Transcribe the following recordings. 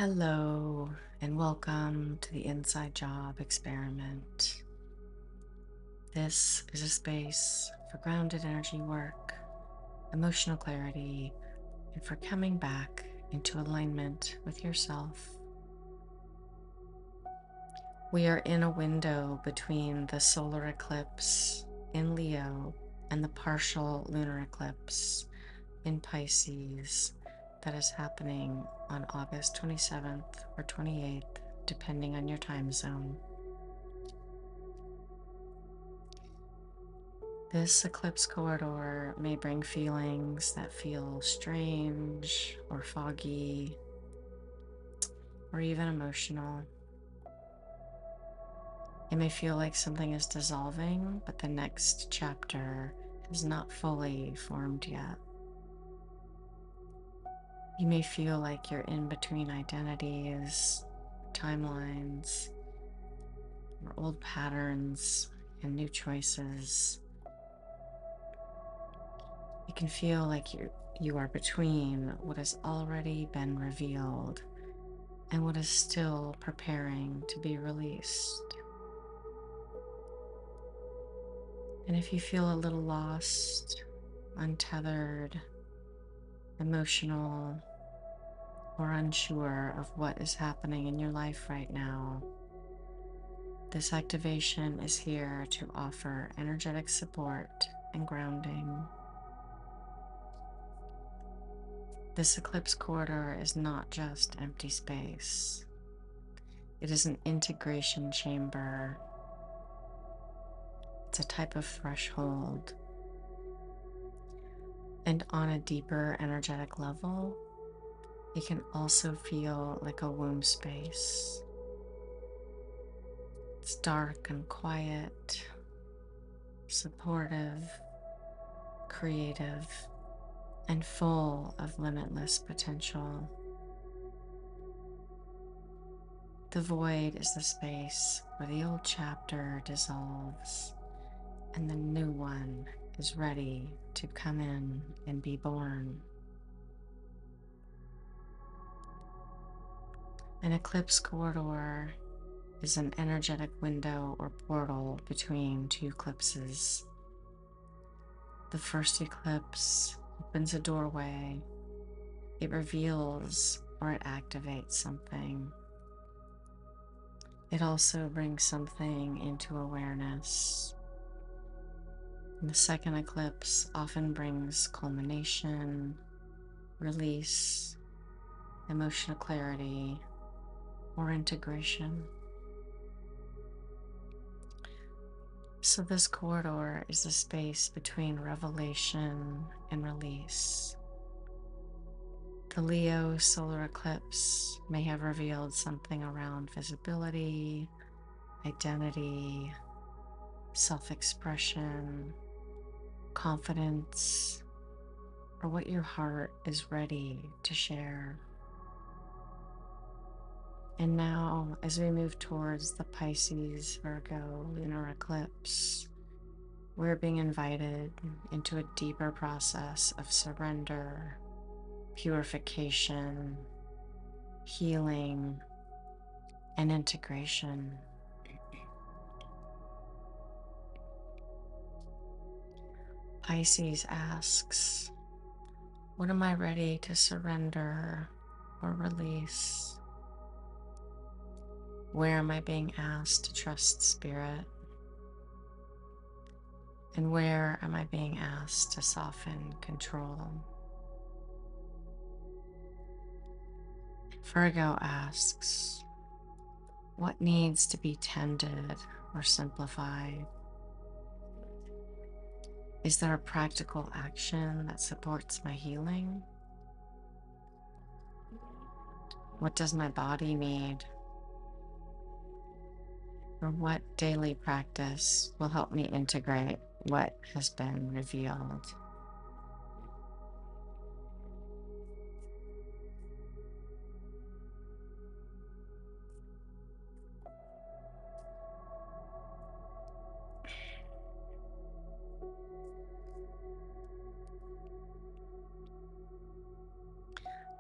Hello, and welcome to the Inside Job Experiment. This is a space for grounded energy work, emotional clarity, and for coming back into alignment with yourself. We are in a window between the solar eclipse in Leo and the partial lunar eclipse in Pisces that is happening on August 27th or 28th, depending on your time zone. This eclipse corridor may bring feelings that feel strange or foggy or even emotional. It may feel like something is dissolving, but the next chapter is not fully formed yet. You may feel like you're in between identities, timelines, or old patterns and new choices. You can feel like you are between what has already been revealed and what is still preparing to be released. And if you feel a little lost, untethered, emotional, or unsure of what is happening in your life right now, this activation is here to offer energetic support and grounding. This eclipse corridor is not just empty space. It is an integration chamber. It's a type of threshold. And on a deeper energetic level, it can also feel like a womb space. It's dark and quiet, supportive, creative, and full of limitless potential. The void is the space where the old chapter dissolves and the new one is ready to come in and be born. An eclipse corridor is an energetic window or portal between two eclipses. The first eclipse opens a doorway. It reveals or it activates something. It also brings something into awareness. And the second eclipse often brings culmination, release, emotional clarity, or integration. So this corridor is the space between revelation and release. The Leo solar eclipse may have revealed something around visibility, identity, self-expression, confidence, or what your heart is ready to share. And now, as we move towards the Pisces Virgo Lunar Eclipse, we're being invited into a deeper process of surrender, purification, healing, and integration. Pisces asks, what am I ready to surrender or release? Where am I being asked to trust spirit? And where am I being asked to soften control? Virgo asks, what needs to be tended or simplified? Is there a practical action that supports my healing? What does my body need? Or what daily practice will help me integrate what has been revealed?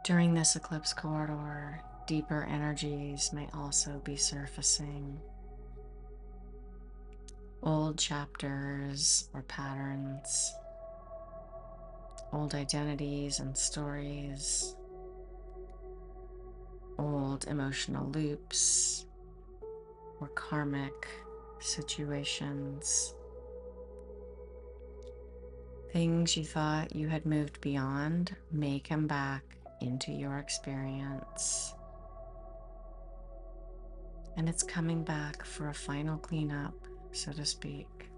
During this eclipse corridor, deeper energies may also be surfacing. Old chapters or patterns, old identities and stories, old emotional loops or karmic situations. Things you thought you had moved beyond may come back into your experience. And it's coming back for a final cleanup, so to speak.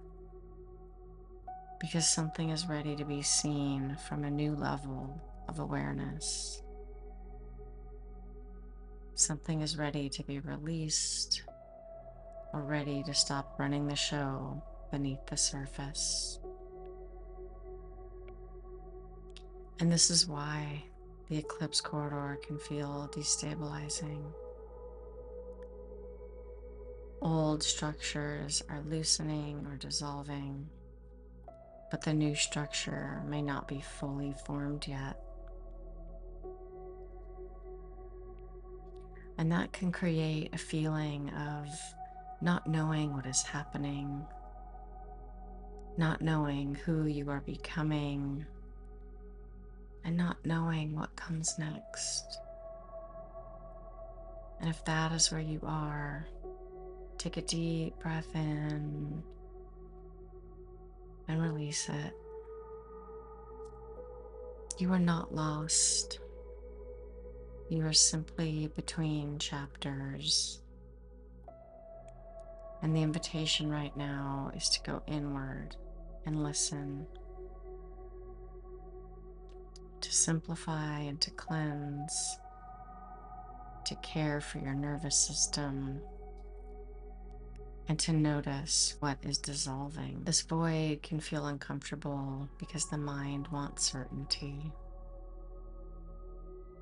Because something is ready to be seen from a new level of awareness. Something is ready to be released or ready to stop running the show beneath the surface. And this is why the eclipse corridor can feel destabilizing. Old structures are loosening or dissolving, but the new structure may not be fully formed yet. And that can create a feeling of not knowing what is happening, not knowing who you are becoming, and not knowing what comes next. And if that is where you are, take a deep breath in and release it. You are not lost. You are simply between chapters. And the invitation right now is to go inward and listen, to simplify and to cleanse, to care for your nervous system, and to notice what is dissolving. This void can feel uncomfortable because the mind wants certainty.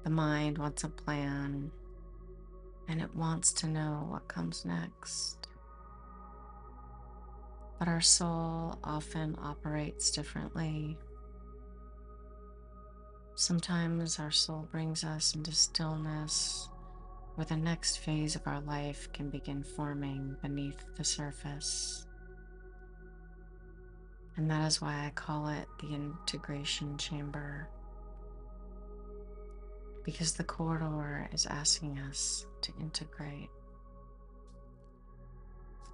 The mind wants a plan, and it wants to know what comes next. But our soul often operates differently. Sometimes our soul brings us into stillness, where the next phase of our life can begin forming beneath the surface. And that is why I call it the integration chamber, because the corridor is asking us to integrate,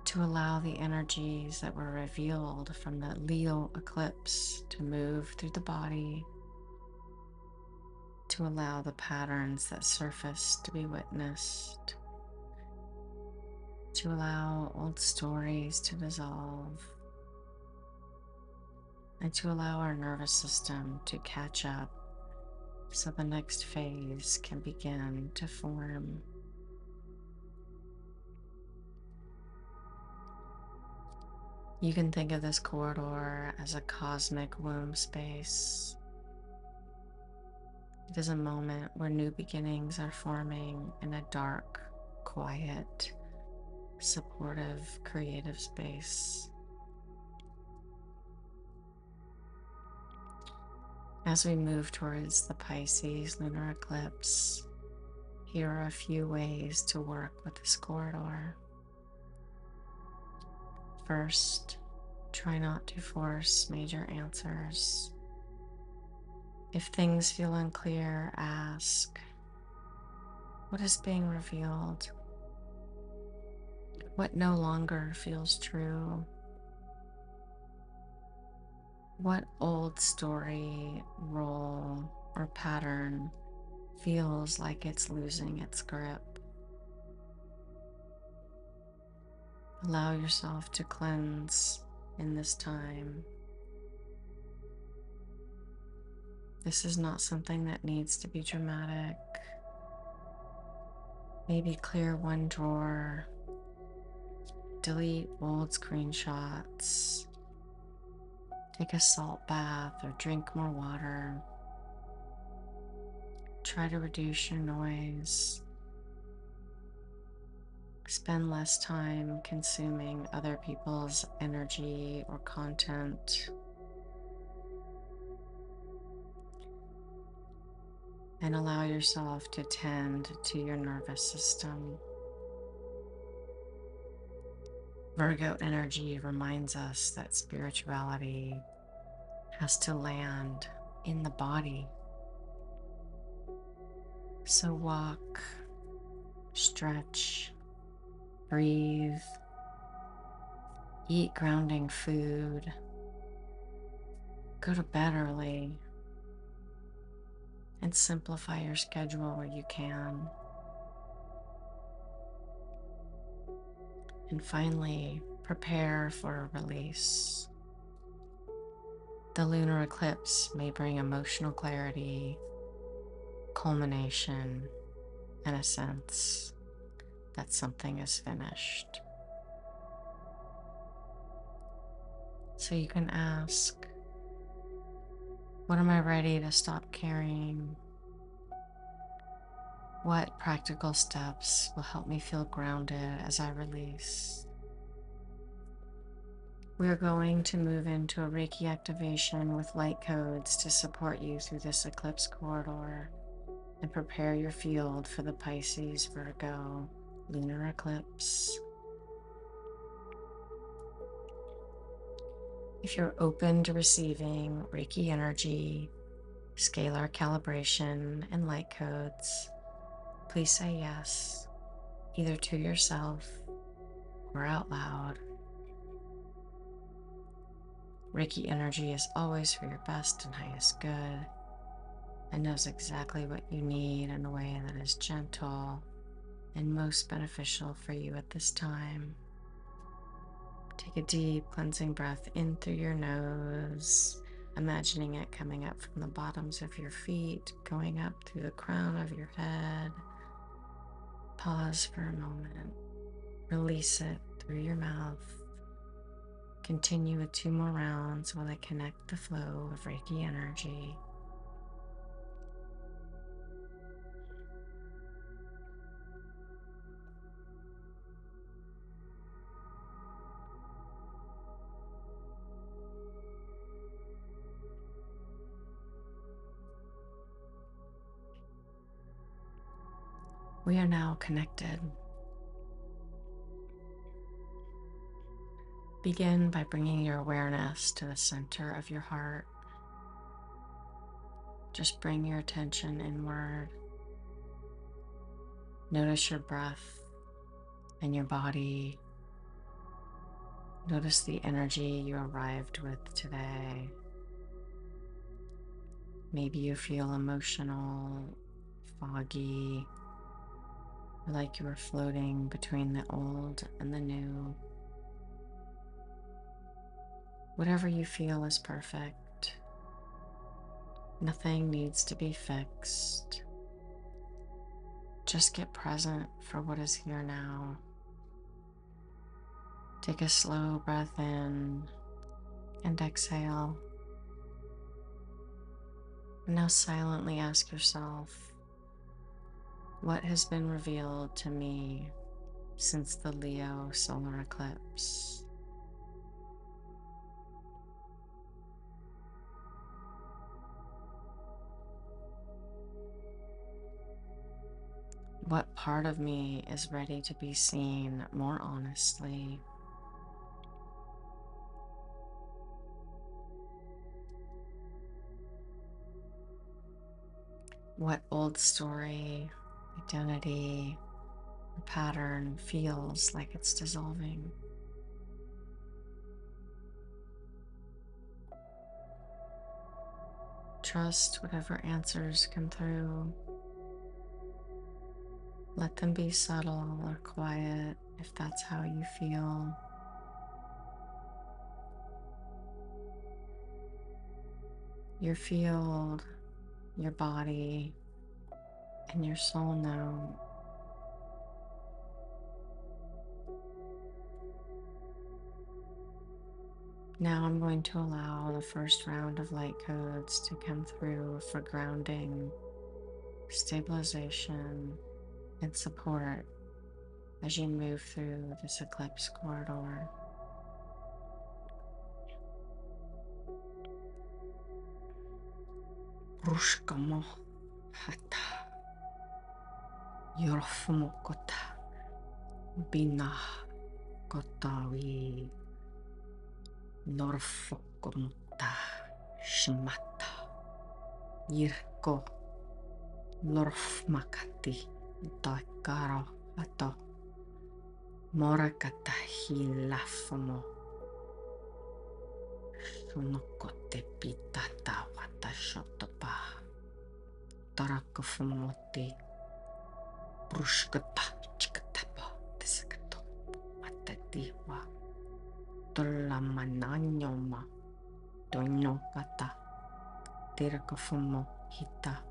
to allow the energies that were revealed from the Leo eclipse to move through the body, to allow the patterns that surface to be witnessed, to allow old stories to dissolve, and to allow our nervous system to catch up so the next phase can begin to form. You can think of this corridor as a cosmic womb space. It is a moment where new beginnings are forming in a dark, quiet, supportive, creative space. As we move towards the Pisces lunar eclipse, here are a few ways to work with this corridor. First, try not to force major answers. If things feel unclear, ask, what is being revealed? What no longer feels true? What old story, role, or pattern feels like it's losing its grip? Allow yourself to cleanse in this time. This is not something that needs to be dramatic. Maybe clear one drawer, delete old screenshots, take a salt bath or drink more water. Try to reduce your noise. Spend less time consuming other people's energy or content. and allow yourself to tend to your nervous system. Virgo energy reminds us that spirituality has to land in the body. So walk, stretch, breathe, eat grounding food, go to bed early, and simplify your schedule where you can. And finally, prepare for a release. The lunar eclipse may bring emotional clarity, culmination, and a sense that something is finished. So you can ask, what am I ready to stop carrying? What practical steps will help me feel grounded as I release? We're going to move into a Reiki activation with light codes to support you through this eclipse corridor and prepare your field for the Pisces Virgo Lunar Eclipse. If you're open to receiving Reiki energy, scalar calibration, and light codes, please say yes, either to yourself or out loud. Reiki energy is always for your best and highest good and knows exactly what you need in a way that is gentle and most beneficial for you at this time. Take a deep cleansing breath in through your nose, imagining it coming up from the bottoms of your feet, going up through the crown of your head. Pause for a moment. Release it through your mouth. Continue with 2 more rounds while I connect the flow of Reiki energy. We are now connected. Begin by bringing your awareness to the center of your heart. Just bring your attention inward. Notice your breath and your body. Notice the energy you arrived with today. Maybe you feel emotional, foggy, or like you are floating between the old and the new. Whatever you feel is perfect. Nothing needs to be fixed. Just get present for what is here now. Take a slow breath in and exhale. And now silently ask yourself, what has been revealed to me since the Leo solar eclipse? What part of me is ready to be seen more honestly? What old story, identity, or pattern feels like it's dissolving? Trust whatever answers come through. Let them be subtle or quiet if that's how you feel. Your field, your body, and your soul know. Now I'm going to allow the first round of light codes to come through for grounding, stabilization, and support as you move through this eclipse corridor. Rushkamo hata yorfumokota bina kotawi norfokomota shmata yirko lorfmakati doikaro ato morakata hilafamo sunokote pitata wata shotopa tarakafumoti brushkata chikatapa tisakato matatiwa tolamananyoma donyokata tirakafumo hita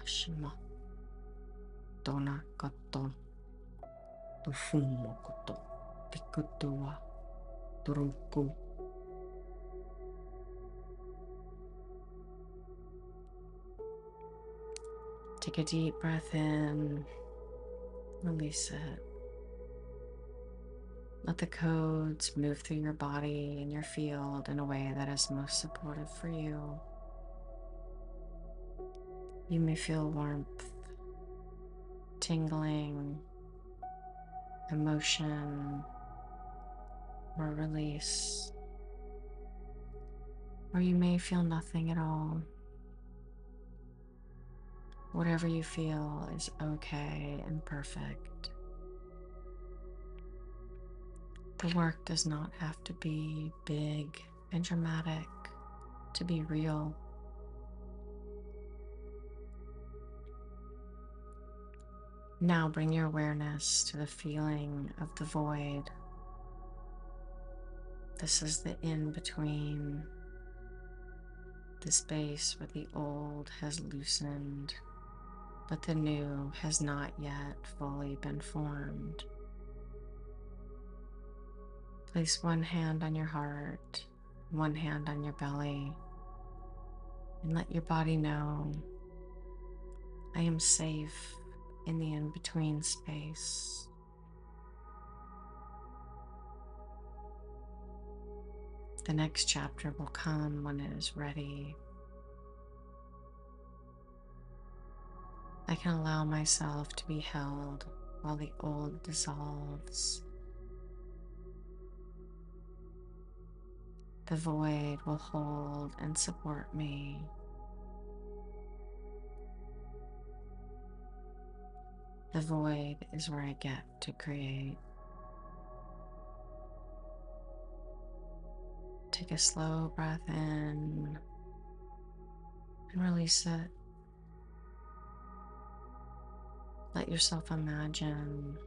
ashima donakato tufumo koto tikutua turuku. Take a deep breath in, release it. Let the codes move through your body and your field in a way that is most supportive for you. You may feel warmth, tingling, emotion, or release. Or you may feel nothing at all. Whatever you feel is okay and perfect. The work does not have to be big and dramatic to be real. Now bring your awareness to the feeling of the void. This is the in-between, the space where the old has loosened, but the new has not yet fully been formed. Place one hand on your heart, one hand on your belly, and let your body know, I am safe in the in-between space. The next chapter will come when it is ready. I can allow myself to be held while the old dissolves. The void will hold and support me. The void is where I get to create. Take a slow breath in and release it. Let yourself imagine,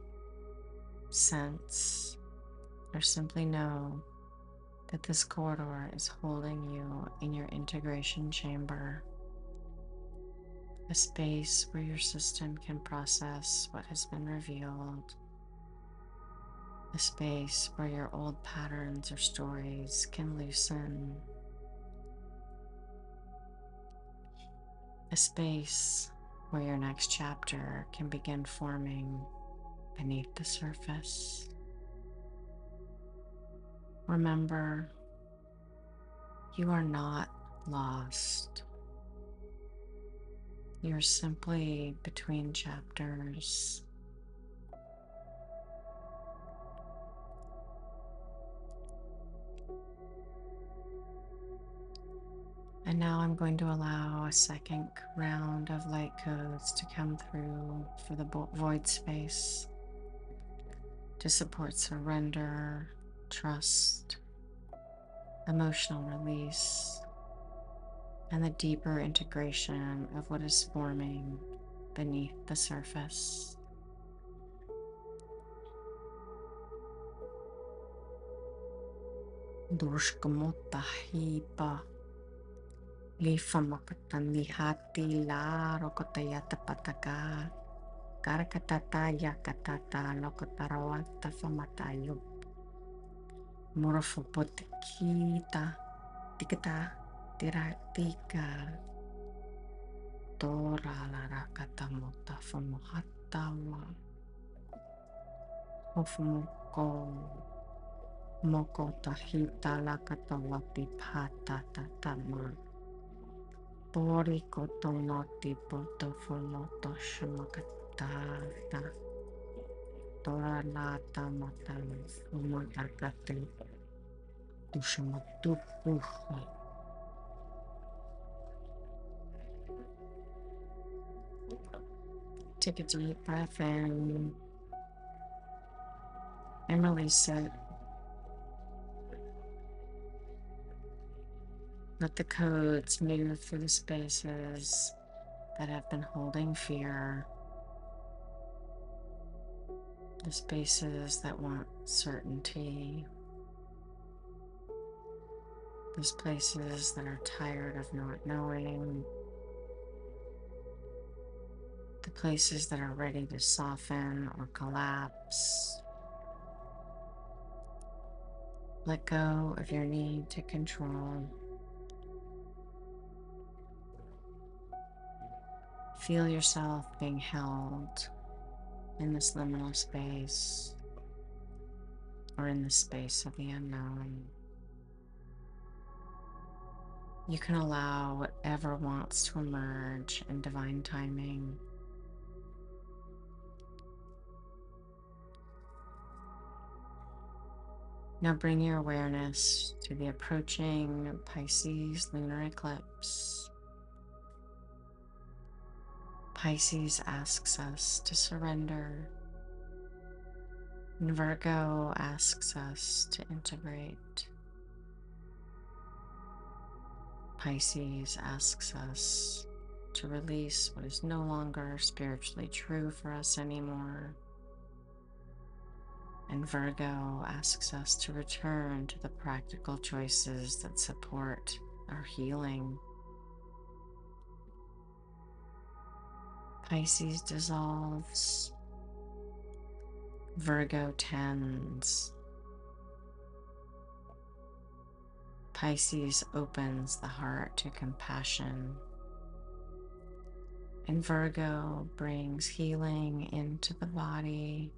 sense, or simply know that this corridor is holding you in your integration chamber, a space where your system can process what has been revealed, a space where your old patterns or stories can loosen, a space where your next chapter can begin forming beneath the surface. Remember, you are not lost. You're simply between chapters. And now I'm going to allow a second round of light codes to come through for the void space to support surrender, trust, emotional release, and the deeper integration of what is forming beneath the surface. Durshkamota hipa lifamakatan lihati la rokotayata pataka karakatata yakatata lokotarawata famatayo morofopotikita tikata tiratika tora larakatamota famohatawa hofumoko moko tahita lakatawati phata tatama Pori kotonoti poto foloto shamakata tora lata mata umatakate tushamatupu. Take a deep breath in and release it. Let the codes move through the spaces that have been holding fear, the spaces that want certainty, those places that are tired of not knowing, the places that are ready to soften or collapse. Let go of your need to control. Feel yourself being held in this liminal space or in the space of the unknown. You can allow whatever wants to emerge in divine timing. Now bring your awareness to the approaching Pisces lunar eclipse. Pisces asks us to surrender, and Virgo asks us to integrate. Pisces asks us to release what is no longer spiritually true for us anymore. And Virgo asks us to return to the practical choices that support our healing. Pisces dissolves, Virgo tends. Pisces opens the heart to compassion, and Virgo brings healing into the body.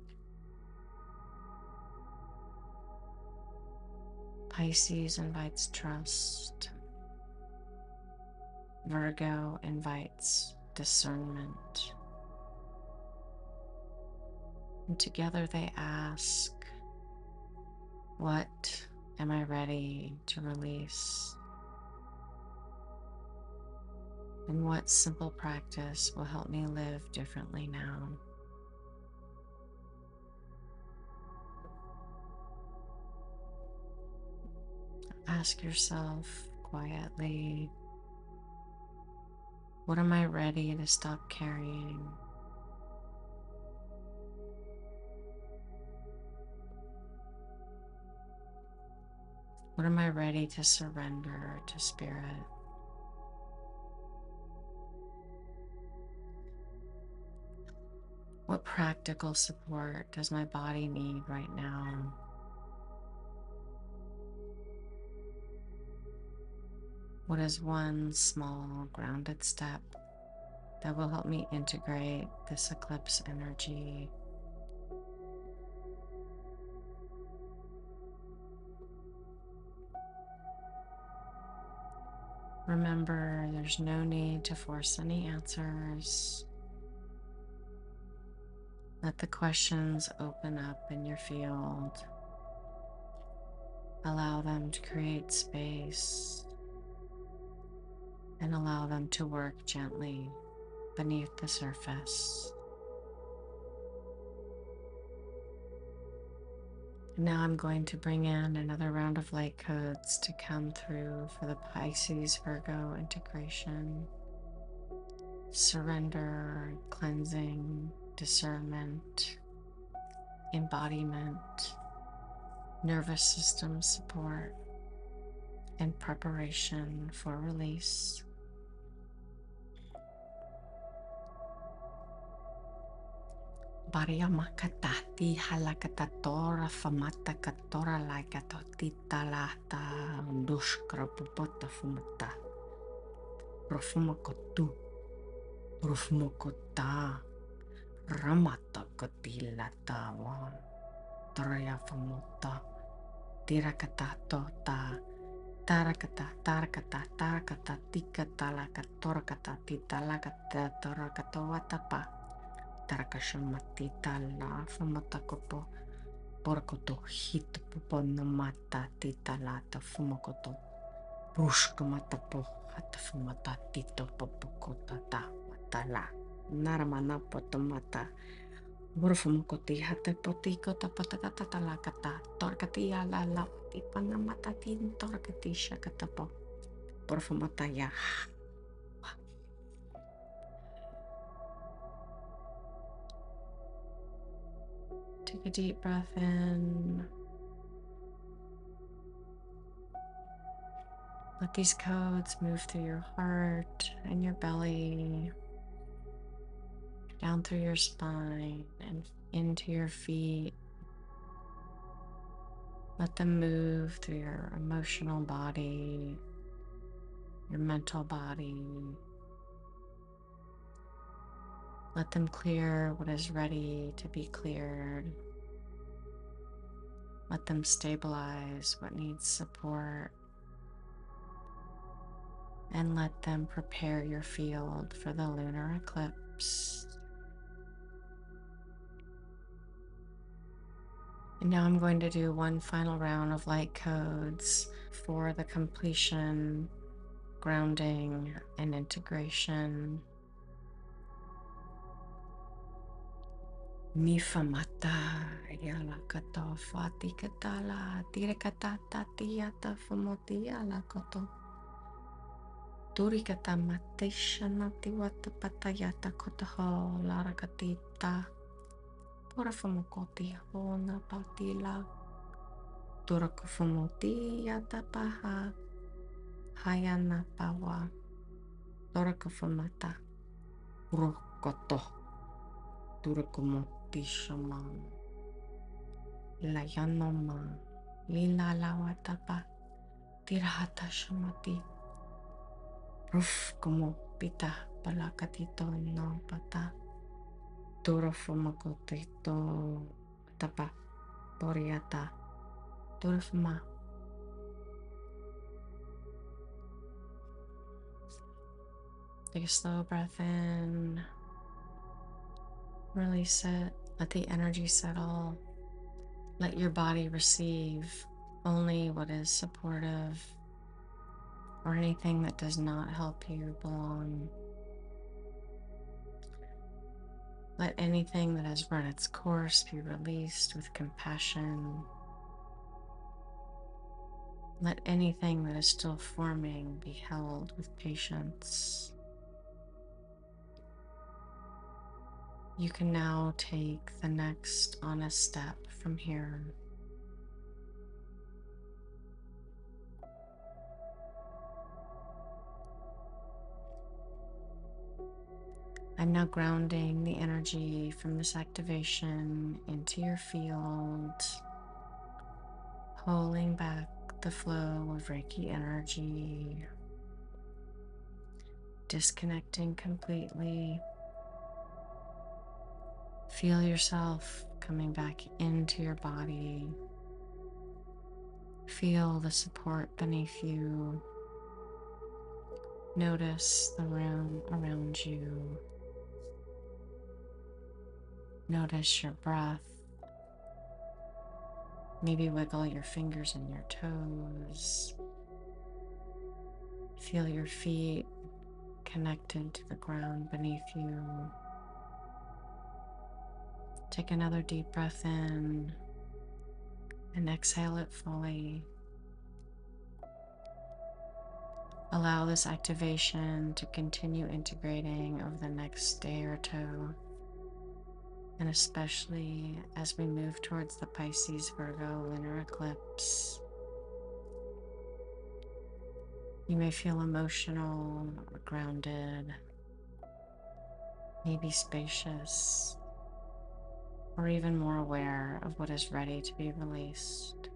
Pisces invites trust. Virgo invites discernment. And together they ask, what am I ready to release? And what simple practice will help me live differently now? Ask yourself quietly, what am I ready to stop carrying? What am I ready to surrender to Spirit? What practical support does my body need right now? What is one small grounded step that will help me integrate this eclipse energy? Remember, there's no need to force any answers. Let the questions open up in your field. Allow them to create space and allow them to work gently beneath the surface. Now I'm going to bring in another round of light codes to come through for the Pisces Virgo integration. Surrender, cleansing, discernment, embodiment, nervous system support, and preparation for release. Baria makatati halakatatora famata katora laikatotita lahta dushkra pupota fumata profumakotu profumakota ramata katila tawa toraya famota tirakata tota Tarakata, tarakata, tarakata, tikata, torakata, titalakata, torakata, watapa, tarakashamati, tala, famatakopo, porkoto, hitpopo, namata, titalata, fumokoto, brushkamatapo, hatafumata, tito, popokota, watala, naramana, potomata. Burfumukoti hate potiko tapatata talakata torkati ala la panamata tin torkati shakatapo burfumataya. Take a deep breath in. Let these codes move through your heart and your belly, down through your spine and into your feet. Let them move through your emotional body, your mental body. Let them clear what is ready to be cleared. Let them stabilize what needs support. And let them prepare your field for the lunar eclipse. And now I'm going to do one final round of light codes for the completion, grounding, and integration. Mifamata yalakato fatikatala tirekatata tiata famotiala koto. Turikata mateshana tiwata patayata kotaho larakatita. Porafamokoti hona patila. Turakafamoti yata paha. Hayana pawa. Turakafamata. Rokoto. Turakamoti shaman. Layanoma. Lila lawatapa. Tirahata shamati. Ruf como pita palakatito no pata. Turafamakotito tapa. Poriata. Turafama. Take a slow breath in. Release it. Let the energy settle. Let your body receive only what is supportive or anything that does not help you belong. Let anything that has run its course be released with compassion. Let anything that is still forming be held with patience. You can now take the next honest step from here. I'm now grounding the energy from this activation into your field, pulling back the flow of Reiki energy, disconnecting completely. Feel yourself coming back into your body. Feel the support beneath you. Notice the room around you. Notice your breath. Maybe wiggle your fingers and your toes. Feel your feet connected to the ground beneath you. Take another deep breath in and exhale it fully. Allow this activation to continue integrating over the next day or two, and especially as we move towards the Pisces Virgo Lunar Eclipse. You may feel emotional or grounded, maybe spacious, or even more aware of what is ready to be released.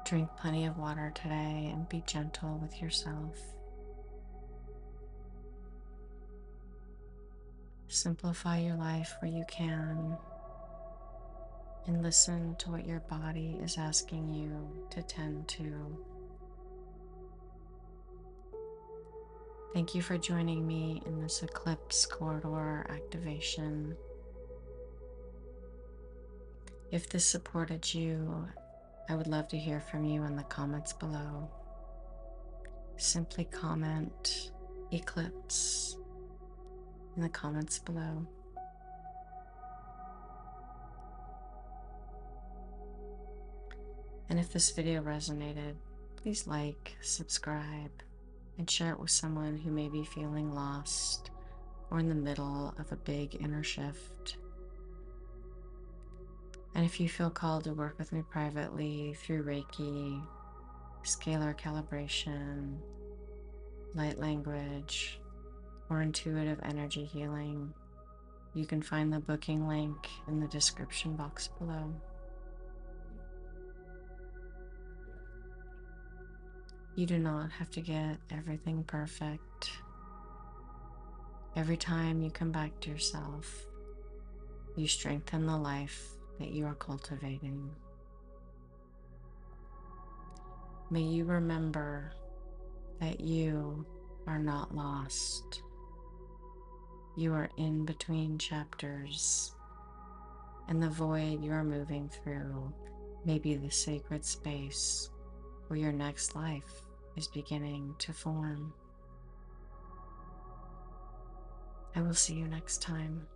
Drink plenty of water today and be gentle with yourself. Simplify your life where you can and listen to what your body is asking you to tend to. Thank you for joining me in this Eclipse Corridor activation. If this supported you, I would love to hear from you in the comments below. Simply comment Eclipse in the comments below. And if this video resonated, please like, subscribe, and share it with someone who may be feeling lost or in the middle of a big inner shift. And if you feel called to work with me privately through Reiki, scalar calibration, light language, or intuitive energy healing, you can find the booking link in the description box below. You do not have to get everything perfect. Every time you come back to yourself, you strengthen the life that you are cultivating. May you remember that you are not lost. You are in between chapters, and the void you are moving through may be the sacred space where your next life is beginning to form. I will see you next time.